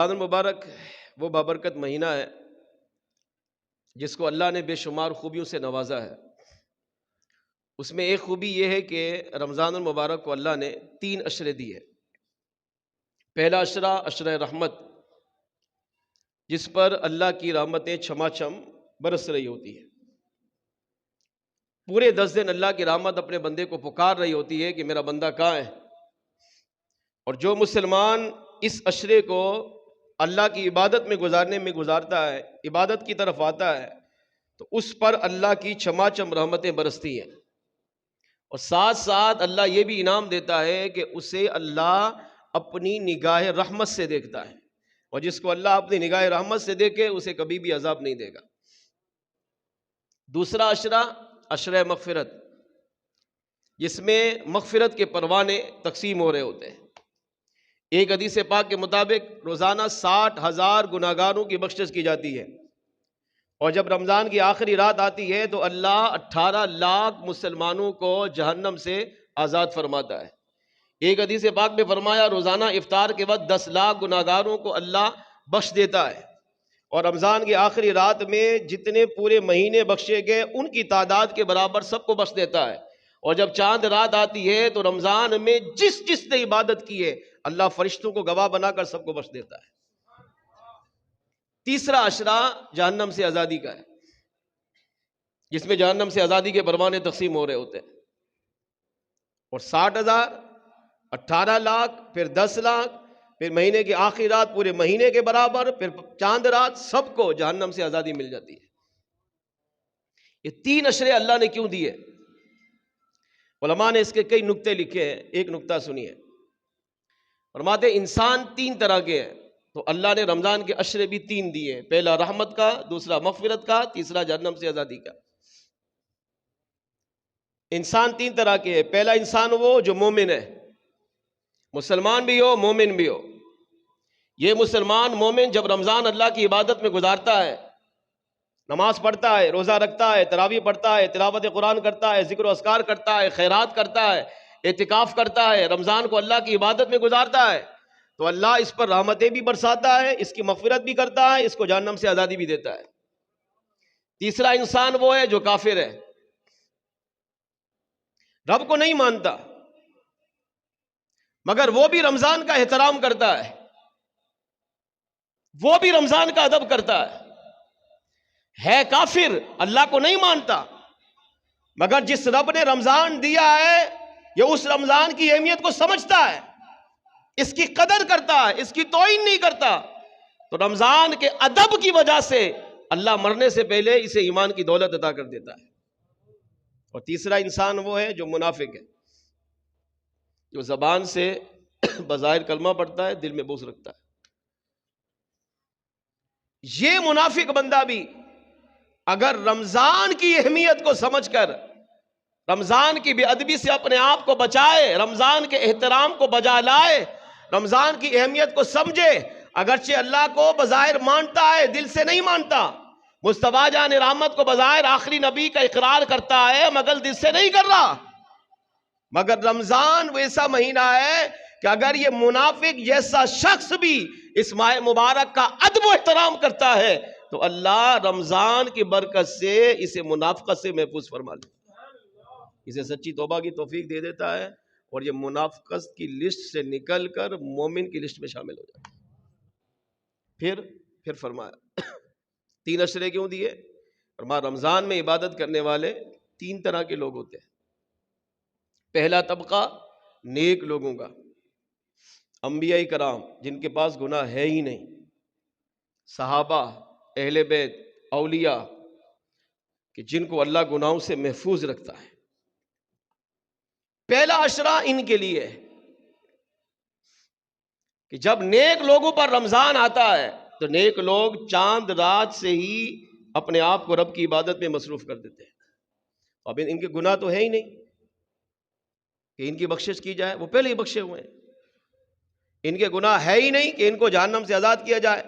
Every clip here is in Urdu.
رمضان المبارک وہ بابرکت مہینہ ہے جس کو اللہ نے بے شمار خوبیوں سے نوازا ہے۔ اس میں ایک خوبی یہ ہے کہ رمضان المبارک کو اللہ نے 3 عشرے دیے۔ پہلا عشرہ عشرہ رحمت، جس پر اللہ کی رحمتیں چھما برس رہی ہوتی ہیں۔ پورے 10 دن اللہ کی رحمت اپنے بندے کو پکار رہی ہوتی ہے کہ میرا بندہ کہاں ہے۔ اور جو مسلمان اس عشرے کو اللہ کی عبادت میں گزارتا ہے، عبادت کی طرف آتا ہے، تو اس پر اللہ کی چھماچم رحمتیں برستی ہیں۔ اور ساتھ ساتھ اللہ یہ بھی انعام دیتا ہے کہ اسے اللہ اپنی نگاہ رحمت سے دیکھتا ہے، اور جس کو اللہ اپنی نگاہ رحمت سے دیکھے اسے کبھی بھی عذاب نہیں دے گا۔ دوسرا عشرہ عشرہ مغفرت، جس میں مغفرت کے پروانے تقسیم ہو رہے ہوتے ہیں۔ ایک حدیث پاک کے مطابق روزانہ 60,000 گناہگاروں کی بخشش کی جاتی ہے، اور جب رمضان کی آخری رات آتی ہے تو اللہ 18 لاکھ مسلمانوں کو جہنم سے آزاد فرماتا ہے۔ ایک حدیث پاک میں فرمایا روزانہ افطار کے وقت 10 لاکھ گناہگاروں کو اللہ بخش دیتا ہے، اور رمضان کی آخری رات میں جتنے پورے مہینے بخشے گئے ان کی تعداد کے برابر سب کو بخش دیتا ہے۔ اور جب چاند رات آتی ہے تو رمضان میں جس نے عبادت کی ہے اللہ فرشتوں کو گواہ بنا کر سب کو بخش دیتا ہے۔ تیسرا عشرہ جہنم سے آزادی کا ہے، جس میں جہنم سے آزادی کے پروانے تقسیم ہو رہے ہوتے ہیں، اور 60,000، 18 لاکھ، پھر 10 لاکھ، پھر مہینے کی آخری رات پورے مہینے کے برابر، پھر چاند رات، سب کو جہنم سے آزادی مل جاتی ہے۔ یہ 3 عشرے اللہ نے کیوں دیے؟ علماء نے اس کے کئی نکتے لکھے ہیں، ایک نکتہ سنیے۔ فرماتے انسان 3 طرح کے ہیں، تو اللہ نے رمضان کے عشرے بھی 3 دیے، پہلا رحمت کا، دوسرا مغفرت کا، تیسرا جہنم سے آزادی کا۔ انسان 3 طرح کے ہیں۔ پہلا انسان وہ جو مومن ہے، مسلمان بھی ہو مومن بھی ہو۔ یہ مسلمان مومن جب رمضان اللہ کی عبادت میں گزارتا ہے، نماز پڑھتا ہے، روزہ رکھتا ہے، تراویح پڑھتا ہے، تلاوت قرآن کرتا ہے، ذکر و اذکار کرتا ہے، خیرات کرتا ہے، اعتکاف کرتا ہے، رمضان کو اللہ کی عبادت میں گزارتا ہے، تو اللہ اس پر رحمتیں بھی برساتا ہے، اس کی مغفرت بھی کرتا ہے، اس کو جہنم سے آزادی بھی دیتا ہے۔ تیسرا انسان وہ ہے جو کافر ہے، رب کو نہیں مانتا، مگر وہ بھی رمضان کا احترام کرتا ہے، وہ بھی رمضان کا ادب کرتا ہے کافر، اللہ کو نہیں مانتا، مگر جس رب نے رمضان دیا ہے یہ اس رمضان کی اہمیت کو سمجھتا ہے، اس کی قدر کرتا ہے، اس کی توہین نہیں کرتا، تو رمضان کے ادب کی وجہ سے اللہ مرنے سے پہلے اسے ایمان کی دولت عطا کر دیتا ہے۔ اور تیسرا انسان وہ ہے جو منافق ہے، جو زبان سے بظاہر کلمہ پڑھتا ہے، دل میں بغض رکھتا ہے۔ یہ منافق بندہ بھی اگر رمضان کی اہمیت کو سمجھ کر رمضان کی بے ادبی سے اپنے آپ کو بچائے، رمضان کے احترام کو بجا لائے، رمضان کی اہمیت کو سمجھے، اگرچہ اللہ کو بظاہر مانتا ہے دل سے نہیں مانتا، مصطفیٰ جان رحمت کو بظاہر آخری نبی کا اقرار کرتا ہے مگر دل سے نہیں کر رہا، مگر رمضان ویسا مہینہ ہے کہ اگر یہ منافق جیسا شخص بھی اس ماہ مبارک کا ادب و احترام کرتا ہے تو اللہ رمضان کی برکت سے اسے منافقت سے محفوظ فرما لیتا ہے، اسے سچی توبہ کی توفیق دے دیتا ہے، اور یہ منافقت کی لسٹ سے نکل کر مومن کی لسٹ میں شامل ہو جاتا ہے۔ پھر فرمایا 3 عشرے کیوں دیے؟ فرمایا رمضان میں عبادت کرنے والے 3 طرح کے لوگ ہوتے ہیں۔ پہلا طبقہ نیک لوگوں کا، انبیاء کرام جن کے پاس گناہ ہے ہی نہیں، صحابہ، اہل بیت، اولیاء، کہ جن کو اللہ گناہوں سے محفوظ رکھتا ہے۔ پہلا عشرہ ان کے لیے ہے کہ جب نیک لوگوں پر رمضان آتا ہے تو نیک لوگ چاند رات سے ہی اپنے آپ کو رب کی عبادت میں مصروف کر دیتے ہیں۔ اب ان کے گناہ تو ہے ہی نہیں کہ ان کی بخشش کی جائے، وہ پہلے ہی بخشے ہوئے ہیں، ان کے گناہ ہے ہی نہیں کہ ان کو جہنم سے آزاد کیا جائے،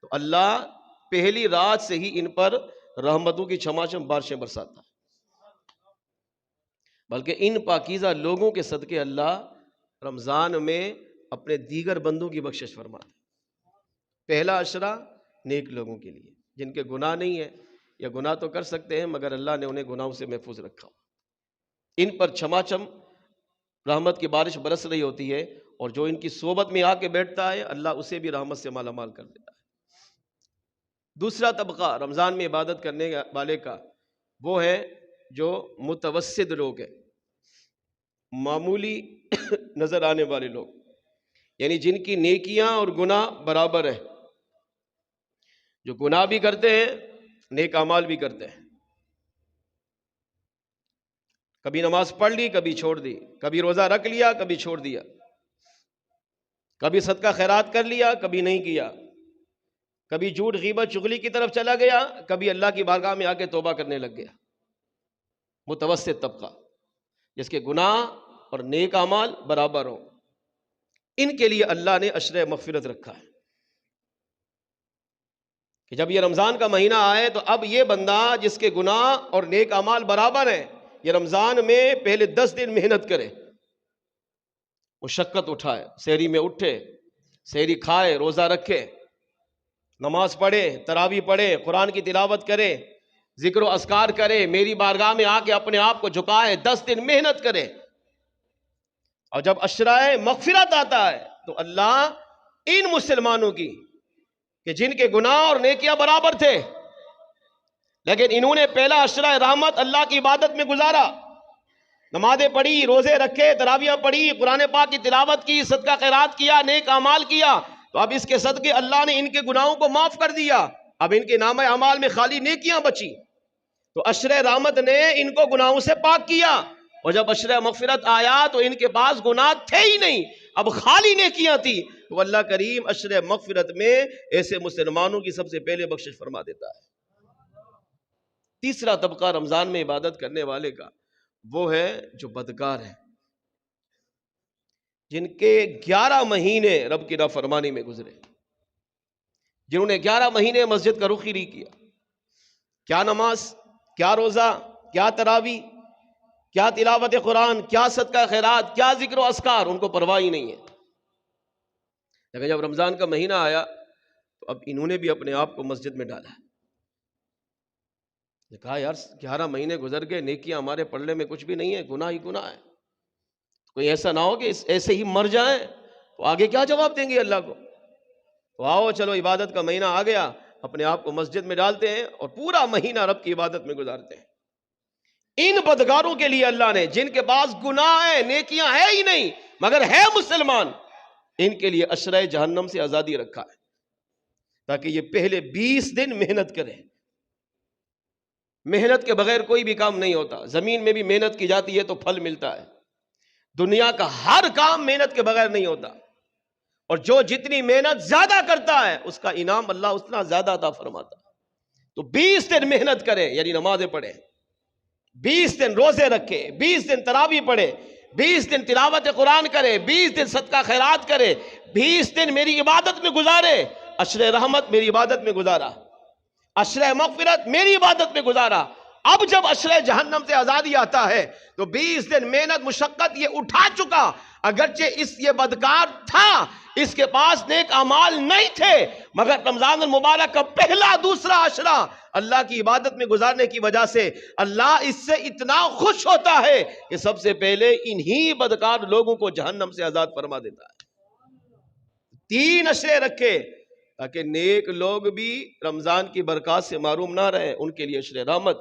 تو اللہ پہلی رات سے ہی ان پر رحمتوں کی چھماچم بارشیں برساتا ہے، بلکہ ان پاکیزہ لوگوں کے صدقے اللہ رمضان میں اپنے دیگر بندوں کی بخشش فرماتا ہے۔ پہلا عشرہ نیک لوگوں کے لیے جن کے گناہ نہیں ہے یا گناہ تو کر سکتے ہیں مگر اللہ نے انہیں گناہوں سے محفوظ رکھا، ان پر چھماچم رحمت کی بارش برس رہی ہوتی ہے، اور جو ان کی صحبت میں آ کے بیٹھتا ہے اللہ اسے بھی رحمت سے مالا مال کر دیتا ہے۔ دوسرا طبقہ رمضان میں عبادت کرنے والے کا وہ ہے جو متوسط لوگ ہیں، معمولی نظر آنے والے لوگ، یعنی جن کی نیکیاں اور گناہ برابر ہیں، جو گناہ بھی کرتے ہیں نیک اعمال بھی کرتے ہیں، کبھی نماز پڑھ لی کبھی چھوڑ دی، کبھی روزہ رکھ لیا کبھی چھوڑ دیا، کبھی صدقہ خیرات کر لیا کبھی نہیں کیا، کبھی جھوٹ غیبت چغلی کی طرف چلا گیا، کبھی اللہ کی بارگاہ میں آ کے توبہ کرنے لگ گیا۔ متوسط طبقہ جس کے گناہ اور نیک اعمال برابر ہوں، ان کے لیے اللہ نے عشر مغفرت رکھا ہے کہ جب یہ رمضان کا مہینہ آئے تو اب یہ بندہ جس کے گناہ اور نیک اعمال برابر ہیں، یہ رمضان میں پہلے 10 دن محنت کرے، مشقت اٹھائے، سحری میں اٹھے، سحری کھائے، روزہ رکھے، نماز پڑھے، تراویح پڑھے، قرآن کی تلاوت کرے، ذکر و اذکار کرے، میری بارگاہ میں آ کے اپنے آپ کو جھکائے، 10 دن محنت کرے، اور جب عشرہ مغفرت آتا ہے تو اللہ ان مسلمانوں کی کہ جن کے گناہ اور نیکیاں برابر تھے لیکن انہوں نے پہلا عشرہ رحمت اللہ کی عبادت میں گزارا، نمازیں پڑھی، روزے رکھے، تراویح پڑھی، قرآن پاک کی تلاوت کی، صدقہ خیرات کیا، نیک اعمال کیا، تو اب اس کے صدقے اللہ نے ان کے گناہوں کو معاف کر دیا، اب ان کے نامہ اعمال میں خالی نیکیاں بچی، تو عشر رحمت نے ان کو گناہوں سے پاک کیا، اور جب عشر مغفرت آیا تو ان کے پاس گناہ تھے ہی نہیں، اب خالی نیکیاں تھی، تو اللہ کریم عشر مغفرت میں ایسے مسلمانوں کی سب سے پہلے بخشش فرما دیتا ہے۔ تیسرا طبقہ رمضان میں عبادت کرنے والے کا وہ ہے جو بدکار ہے، جن کے 11 مہینے رب کی نافرمانی میں گزرے، جنہوں نے 11 مہینے مسجد کا رخ ہی نہیں کیا، کیا نماز، کیا روزہ، کیا تراویح، کیا تلاوت قرآن، کیا صدقہ خیرات، کیا ذکر و اذکار، ان کو پرواہ ہی نہیں ہے۔ لیکن جب رمضان کا مہینہ آیا تو اب انہوں نے بھی اپنے آپ کو مسجد میں ڈالا، کہا یار 11 مہینے گزر گئے، نیکیاں ہمارے پلڑے میں کچھ بھی نہیں ہے، گناہ ہی گناہ ہے، کوئی ایسا نہ ہو کہ ایسے ہی مر جائیں تو آگے کیا جواب دیں گے اللہ کو، تو آؤ چلو عبادت کا مہینہ آ گیا، اپنے آپ کو مسجد میں ڈالتے ہیں اور پورا مہینہ رب کی عبادت میں گزارتے ہیں۔ ان بدکاروں کے لیے اللہ نے جن کے پاس گناہ ہے، نیکیاں ہے ہی نہیں مگر ہے مسلمان، ان کے لیے عشرہ جہنم سے آزادی رکھا ہے، تاکہ یہ پہلے 20 دن محنت کریں۔ محنت کے بغیر کوئی بھی کام نہیں ہوتا، زمین میں بھی محنت کی جاتی ہے تو پھل ملتا ہے، دنیا کا ہر کام محنت کے بغیر نہیں ہوتا، اور جو جتنی محنت زیادہ کرتا ہے اس کا انعام اللہ اتنا زیادہ عطا فرماتا ہے۔ تو 20 دن محنت کرے، یعنی نمازیں پڑھے، 20 دن روزے رکھے، 20 دن تراویح پڑھے، 20 دن تلاوت قرآن کرے، 20 دن صدقہ خیرات کرے، 20 دن میری عبادت میں گزارے، عشر رحمت میری عبادت میں گزارا، عشر مغفرت میری عبادت میں گزارا، اب جب عشر جہنم سے آزادی آتا ہے تو 20 دن محنت مشقت یہ اٹھا چکا، اگرچہ یہ بدکار تھا، اس کے پاس نیک اعمال نہیں تھے، مگر رمضان المبارک کا پہلا دوسرا عشرہ اللہ کی عبادت میں گزارنے کی وجہ سے اللہ اس سے اتنا خوش ہوتا ہے کہ سب سے پہلے انہی بدکار لوگوں کو جہنم سے آزاد فرما دیتا ہے۔ 3 عشرے رکھے تاکہ نیک لوگ بھی رمضان کی برکات سے محروم نہ رہیں، ان کے لیے عشر رحمت،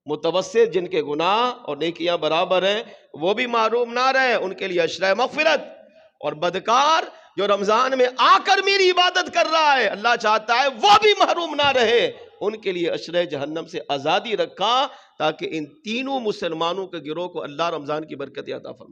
متوسط جن کے گناہ اور نیکیاں برابر ہیں وہ بھی محروم نہ رہے، ان کے لیے عشر مغفرت، اور بدکار جو رمضان میں آ کر میری عبادت کر رہا ہے اللہ چاہتا ہے وہ بھی محروم نہ رہے، ان کے لیے عشر جہنم سے آزادی رکھا، تاکہ ان تینوں مسلمانوں کے گروہ کو اللہ رمضان کی برکت عطا فرمائے۔